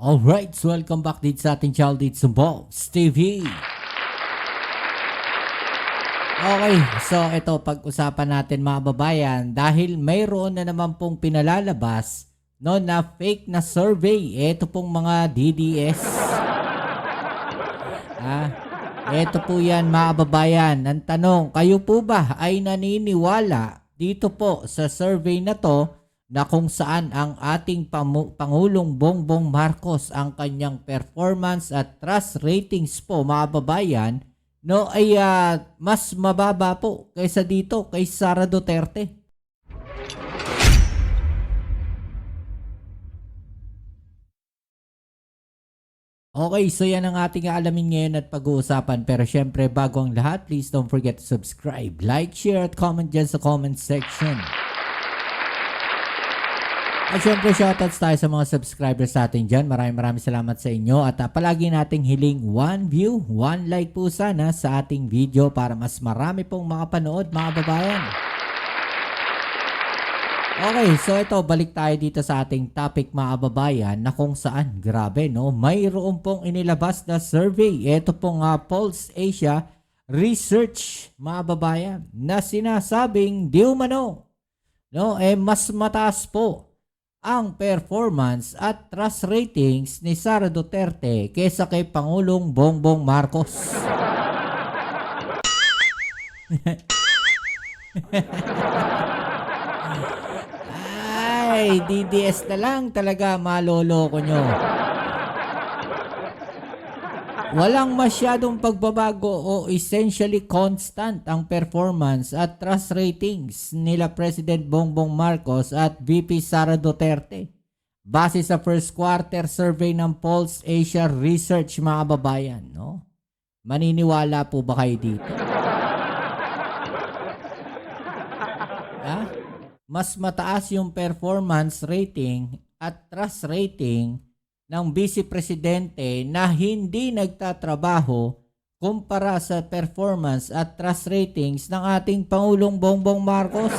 Alright, so welcome back dito sa ating channel dito sa Box TV. Okay, so ito pag-usapan natin mga babayan dahil mayroon na naman pong pinalalabas no, na fake na survey. Ito pong mga DDS. Ito po yan mga babayan. Ang tanong, kayo po ba ay naniniwala dito po sa survey na to na kung saan ang ating Pangulong Bongbong Marcos ang kanyang performance at trust ratings po mga babayan no ay mas mababa po kaysa dito kay Sara Duterte. Okay, so yan ang ating alamin ngayon at pag-uusapan. Pero syempre bago ang lahat, please don't forget to subscribe, like, share at comment dyan sa comment section. At syempre shoutouts tayo sa mga subscribers natin dyan. Maraming salamat sa inyo. At palagi nating hiling 1 view, 1 like po sana sa ating video para mas marami pong makapanood mga babayan. Okay, so ito balik tayo dito sa ating topic mga babayan na kung saan, grabe no, mayroon pong inilabas na survey. Ito pong Pulse Asia Research mga babayan na sinasabing di umano no, mas mataas po ang performance at trust ratings ni Sara Duterte kaysa kay Pangulong Bongbong Marcos. Ay, DDS na lang talaga maloloko nyo. Walang masyadong pagbabago o essentially constant ang performance at trust ratings nila President Bongbong Marcos at VP Sara Duterte. Base sa first quarter survey ng Pulse Asia Research mga babayan, no? Maniniwala po ba kayo dito? Mas mataas yung performance rating at trust rating ng Vice Presidente na hindi nagtatrabaho kumpara sa performance at trust ratings ng ating Pangulong Bongbong Marcos.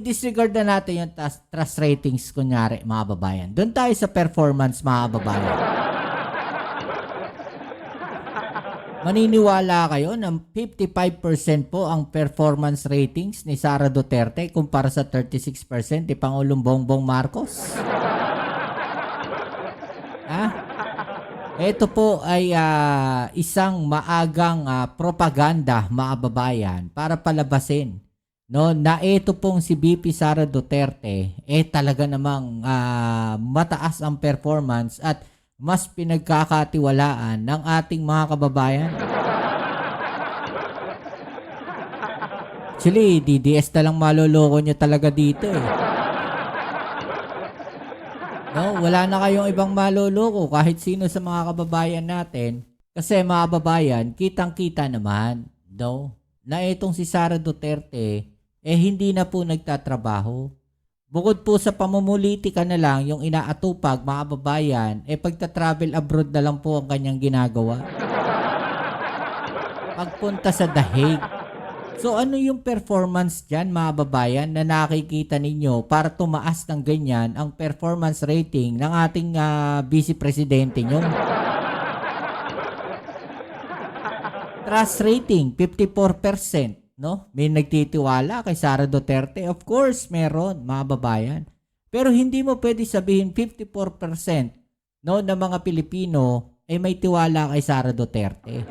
Disregard na natin yung trust ratings kunyari mga babayan. Doon tayo sa performance mga babayan. Maniniwala kayo na 55% po ang performance ratings ni Sara Duterte kumpara sa 36% ni Pangulong Bongbong Marcos? Ito po ay isang maagang propaganda mga babayan para palabasin no, na ito pong si VP Sara Duterte talaga namang mataas ang performance at mas pinagkakatiwalaan ng ating mga kababayan. Actually, DDS na lang maloloko nyo talaga dito No, wala na kayong ibang maloloko kahit sino sa mga kababayan natin. Kasi mga kababayan, kitang-kita naman, no, na itong si Sara Duterte, hindi na po nagtatrabaho. Bukod po sa pamumulitika na lang yung inaatupag mga babayan, pagta-travel abroad na lang po ang kanyang ginagawa. Pagpunta sa The Hague. So ano yung performance dyan mga babayan na nakikita ninyo para tumaas ng ganyan ang performance rating ng ating Vice Presidente nyo? Trust rating, 54%. No? May nagtitiwala kay Sara Duterte? Of course, meron, mga babayan. Pero hindi mo pwede sabihin 54% no, ng mga Pilipino ay may tiwala kay Sara Duterte.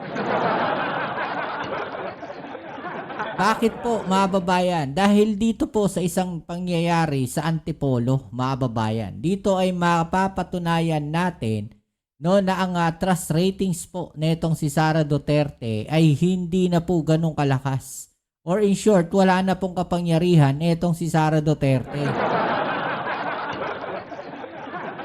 Bakit po, mga babayan? Dahil dito po sa isang pangyayari sa Antipolo, mga babayan. Dito ay mapapatunayan natin no, na ang trust ratings po netong si Sara Duterte ay hindi na po ganun kalakas. Or in short, wala na pong kapangyarihan etong si Sara Duterte.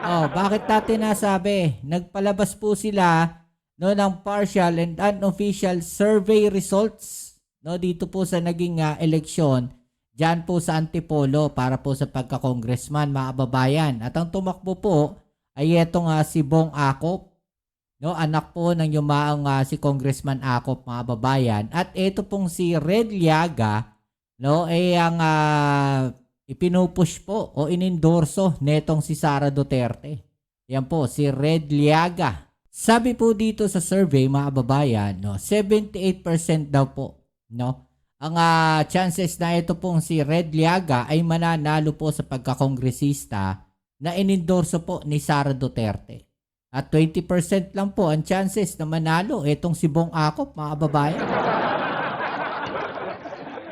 Bakit natin nasabi? Nagpalabas po sila no, ng partial and unofficial survey results no, dito po sa naging eleksyon dyan po sa Antipolo para po sa pagka-congressman mga babayan. At ang tumakbo po ay etong si Bong Acop. No, anak po ng yumaong si Congressman Acop mga babayan. At ito pong si Red Llaga, no, ang ipinupush po o inendorso netong si Sara Duterte. Yan po, si Red Liaga. Sabi po dito sa survey, mga kababayan, no, 78% daw po, no, ang chances na ito pong si Red Liaga ay mananalo po sa pagkakongresista na inendorso po ni Sara Duterte. At 20% lang po ang chances na manalo itong si Bong Acop, mga kababayan.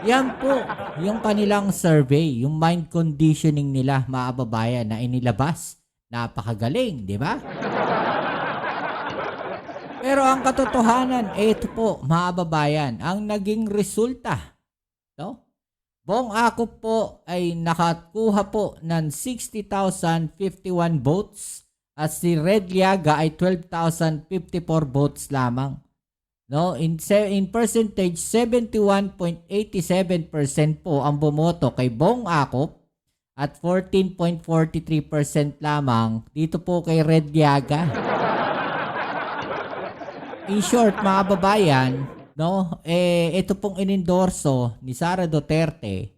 Yan po yung kanilang survey, yung mind conditioning nila, mga kababayan, na inilabas. Napakagaling, di ba? Pero ang katotohanan, ito po, mga kababayan, ang naging resulta. No? Bong Acop po ay nakakuha po ng 60,051 votes at si Red Liaga ay 12,054 votes lamang. No, in percentage, 71.87% po ang bumoto kay Bong Acop at 14.43% lamang dito po kay Red Liaga. In short, mga kababayan, no, ito pong inendorso ni Sara Duterte,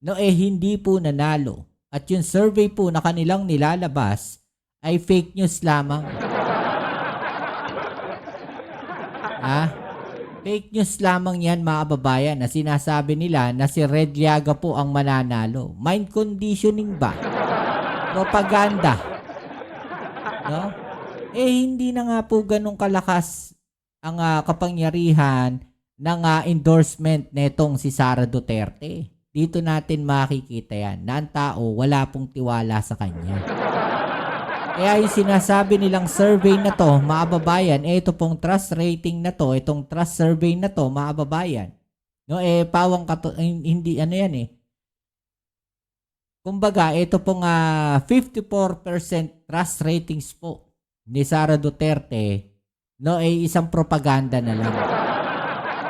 no, hindi po nanalo. At yung survey po na kanilang nilalabas ay fake news lamang. Fake news lamang yan, mga kababayan, na sinasabi nila na si Red Liaga po ang mananalo. Mind conditioning ba? Propaganda. No? Hindi na nga po ganun kalakas ang kapangyarihan ng endorsement netong si Sara Duterte. Dito natin makikita yan na ang tao wala pong tiwala sa kanya. Kaya yung sinasabi nilang survey na to, mga kababayan, ito pong trust rating na to, itong trust survey na to, mga kababayan, no, pawang hindi, ano yan kumbaga, ito pong 54% trust ratings po ni Sara Duterte, no, isang propaganda na lang.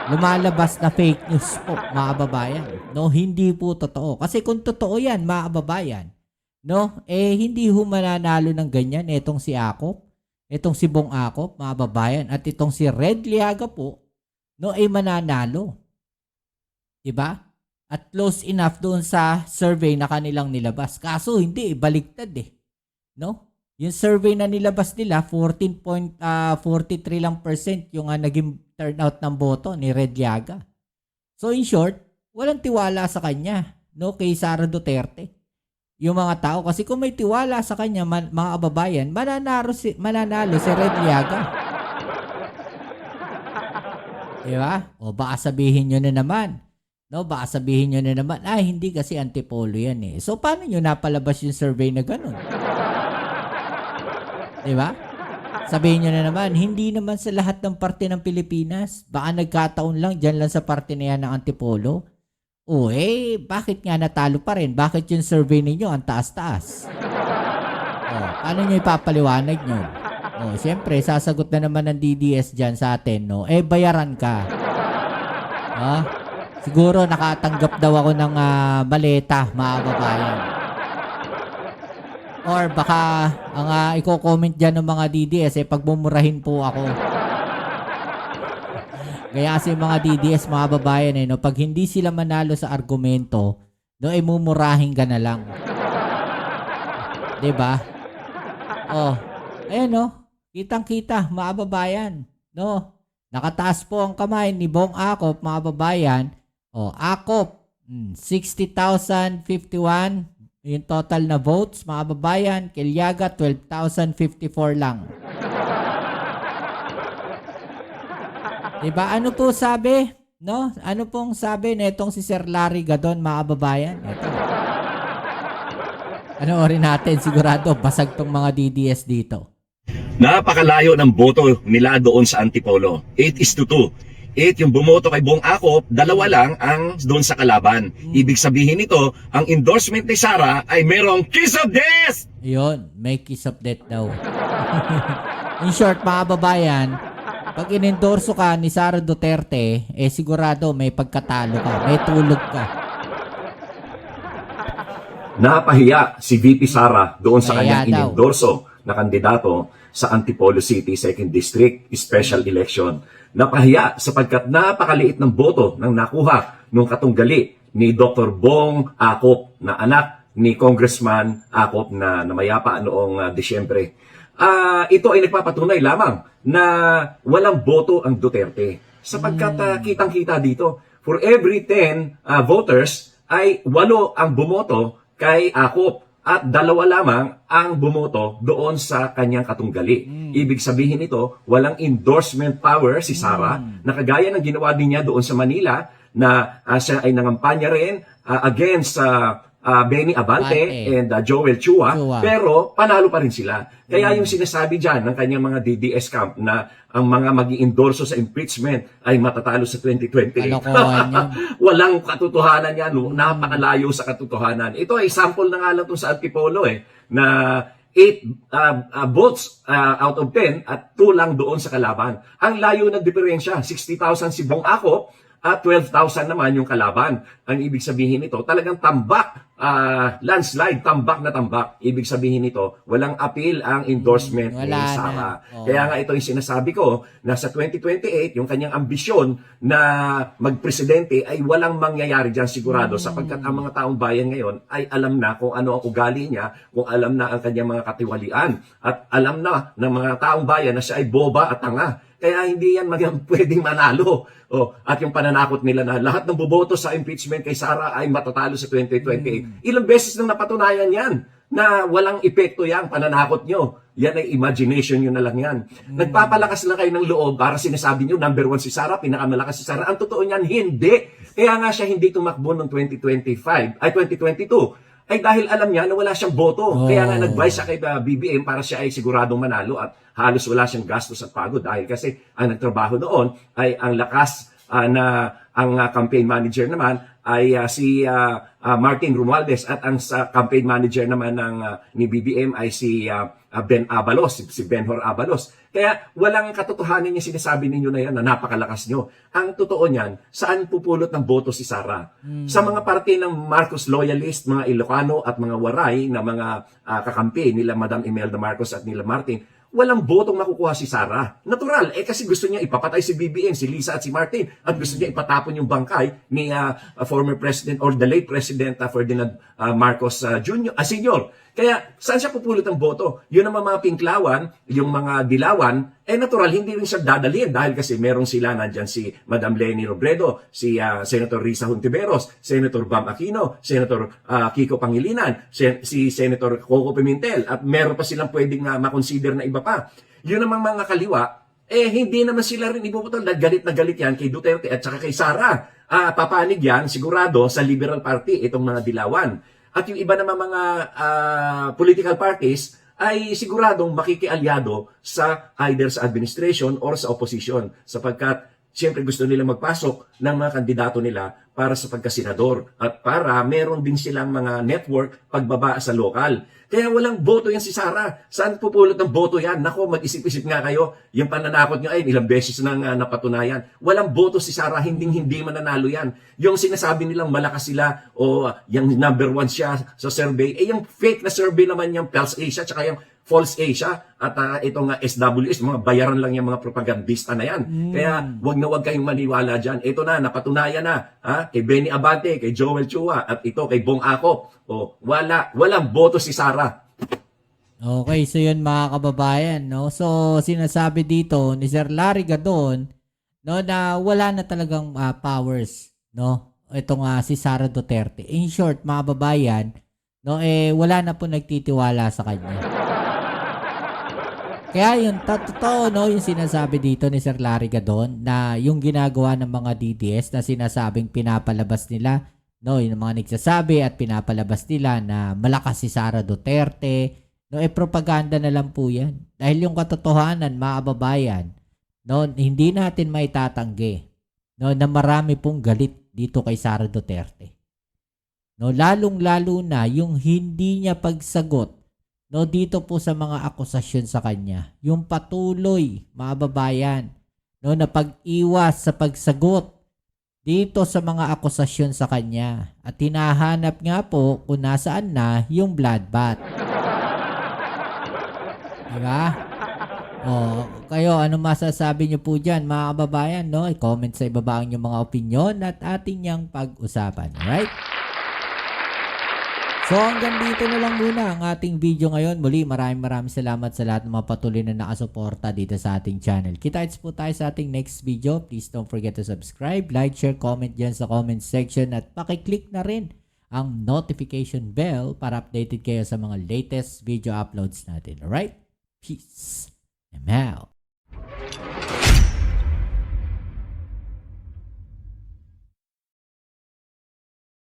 Lumalabas na fake news po, mga kababayan. No, hindi po totoo. Kasi kung totoo yan, mga kababayan, no, hindi mananalo ng ganyan itong si Acop, itong si Bong Acop, mga kababayan, at itong si Red Liaga po, no, mananalo. Diba? At close enough doon sa survey na kanilang nilabas. Kaso hindi, baliktad no? Yung survey na nilabas nila, 14.43 lang percent yung naging turnout ng boto ni Red Liaga. So in short, walang tiwala sa kanya, no, kay Sara Duterte. Yung mga tao, kasi kung may tiwala sa kanya, mga kababayan, mananalo si Red Liaga. Diba? O baka sabihin nyo na naman, no, baka sabihin nyo na naman, hindi kasi antipolo yan So paano nyo napalabas yung survey na ganun? Diba? Sabihin nyo na naman, hindi naman sa lahat ng parte ng Pilipinas. Baka nagkataon lang, dyan lang sa parte na yan ng antipolo. Bakit nga natalo pa rin? Bakit yung survey ninyo ang taas-taas? Paano nyo ipapaliwanag nyo? Siyempre, sasagot na naman ng DDS dyan sa atin, no? Bayaran ka. Siguro nakatanggap daw ako ng maleta, mga kababayan. Or baka ang i-comment dyan ng mga DDS pagmumurahin po ako. Kaya kasi mga DDS, mga babayan no, pag hindi sila manalo sa argumento, no, mumurahin ka na lang. Diba? Ayan no, kitang-kita, mga babayan, no. Nakataas po ang kamay ni Bong Acop, mga babayan. Acop, 60,051 yung total na votes, mga babayan. Liaga, 12,054 lang. Diba? Ano po sabi? No? Ano pong sabi netong si Sir Larry Gadon, mga babayan? Ito. Panoorin natin, sigurado basag tong mga DDS dito. Napakalayo ng boto nila doon sa Antipolo. 8-2. 8 yung bumoto kay Bong Acop, 2 lang ang doon sa kalaban. Ibig sabihin nito, ang endorsement ni Sara ay merong kiss of death! Yun, may kiss of death daw. In short, mga babayan, pag inendorso ka ni Sara Duterte, sigurado may pagkatalo ka, may tulog ka. Napahiya si VP Sara doon sa kanyang inendorso na kandidato sa Antipolo City 2nd District Special Election. Napahiya sapagkat napakaliit ng boto nang nakuha nung katunggali ni Dr. Bong Acop na anak ni Congressman Acop na namayapa noong Disyembre. Ito ay nagpapatunay lamang na walang boto ang Duterte. Sapagkat kitang-kita dito, for every 10 voters ay 8 ang bumoto kay Acop at 2 lamang ang bumoto doon sa kanyang katunggali. Ibig sabihin nito, walang endorsement power si Sara na kagaya ng ginawa din niya doon sa Manila na siya ay nangampanya rin against Benny Abante and Joel Chua, pero panalo pa rin sila. Kaya yung sinasabi dyan ng kanyang mga DDS camp na ang mga mag-i-endorso sa impeachment ay matatalo sa 2020. Walang katotohanan yan. Napakalayo sa katotohanan. Ito ay sample na nga lang sa Antipolo na 8 votes out of 10 at 2 lang doon sa kalaban. Ang layo ng diferensya, 60,000 si Bong Acop at 12,000 naman yung kalaban. Ang ibig sabihin nito, talagang tambak, landslide, tambak na tambak. Ibig sabihin nito, walang appeal ang endorsement ni Sara. Kaya nga ito yung sinasabi ko, na sa 2028, yung kanyang ambisyon na magpresidente ay walang mangyayari dyan sigurado sapagkat ang mga taong bayan ngayon ay alam na kung ano ang ugali niya, kung alam na ang kanyang mga katiwalian, at alam na ng mga taong bayan na siya ay boba at tanga. Kaya hindi yan pwedeng manalo. At yung pananakot nila na lahat ng boboto sa impeachment kay Sara ay matatalo sa 2028. Ilang beses nang napatunayan yan na walang epekto yan, pananakot nyo. Yan ay imagination nyo na lang yan. Nagpapalakas lang kayo ng loob para sinasabi nyo, number 1 si Sara, pinakamalakas si Sara. Ang totoo niyan, hindi. Kaya nga siya hindi tumakbo noong 2022. Ay dahil alam niya na wala siyang boto. Kaya nga nag-buy siya kay BBM para siya ay siguradong manalo at halos wala siyang gastos at pagod dahil kasi ang nagtrabaho noon ay ang lakas na ang campaign manager naman ay si Martin Romualdez at ang campaign manager naman ng ni BBM ay si Ben Abalos, si Benhur Abalos. Kaya walang katotohanan yung sinasabi ninyo na yan na napakalakas nyo. Ang totoo niyan, saan pupulot ng boto si Sara? Sa mga parte ng Marcos loyalist, mga Ilocano at mga Waray na mga kakampi nila Madam Imelda Marcos at nila Martin, walang botong makukuha si Sara. Natural, kasi gusto niya ipapatay si BBM, si Lisa at si Martin, at gusto niya ipatapon yung bangkay ni former president or the late president Ferdinand Marcos Sr. Kaya saan siya pupulot ng boto? Yun ang mga pinklawan, yung mga dilawan, natural, hindi rin siya dadalhin dahil kasi meron sila, nandyan si Madam Leni Robredo, si Senator Risa Hontiveros, Senator Bam Aquino, Senator Kiko Pangilinan, si Senator Coco Pimentel, at meron pa silang pwedeng makonsider na iba pa. Yun namang mga kaliwa, hindi naman sila rin ipuputal. Galit na galit yan kay Duterte at saka kay Sara. Papanig yan sigurado sa Liberal Party, itong mga dilawan. At yung iba naman mga political parties ay siguradong makikialyado sa either sa administration or sa opposition sapagkat siyempre gusto nila magpasok ng mga kandidato nila para sa pagkasenador at para meron din silang mga network pagbaba sa lokal. Kaya walang boto yan si Sara. Saan pupulot ng boto yan? Nako, mag-isip-isip nga kayo. Yung pananakot nyo ay ilang beses nang napatunayan. Walang boto si Sara, hindi mananalo yan. Yung sinasabi nilang malakas sila o yung number 1 siya sa survey, yung fake na survey naman yung Pulse Asia tsaka yung False Asia at itong SWS, mga bayaran lang yung mga propagandista na yan. Kaya wag na wag kayong maniwala dyan. Ito na, napatunayan na kay Benny Abante, kay Joel Chua at ito kay Bong Acop. Walang boto si Sara. Okay, so yun mga kababayan, no? So sinasabi dito ni Sir Larry Gadon, no, na wala na talagang powers, no? Itong si Sara Duterte. In short, mga kababayan, no, wala na po nagtitiwala sa kanya. Kaya yun, totoo, no, yung sinasabi dito ni Sir Larry Gadon na yung ginagawa ng mga DDS na sinasabing pinapalabas nila, no, yung mga nagsasabi at pinapalabas nila na malakas si Sara Duterte, no, propaganda na lang po yan. Dahil yung katotohanan, mga kababayan, no, hindi natin maitatanggi, no, na marami pong galit dito kay Sara Duterte. No, lalong-lalo na yung hindi niya pagsagot, no, dito po sa mga akusasyon sa kanya. Yung patuloy, mga babayan, no, na pag-iwas sa pagsagot dito sa mga akusasyon sa kanya. At hinahanap nga po kung nasaan na yung bloodbath. Diba? Oh, kayo, ano masasabi niyo po dyan, mga kababayan, no? I-comment sa ibaba ang inyong mga opinion at ating yang pag-usapan. Alright? So hanggang dito na lang muna ang ating video ngayon. Muli, maraming salamat sa lahat ng mga patuloy na nakasuporta dito sa ating channel. Kita-kits po tayo sa ating next video. Please don't forget to subscribe, like, share, comment dyan sa comment section at pakiclick na rin ang notification bell para updated kayo sa mga latest video uploads natin. Alright? Peace. I'm out.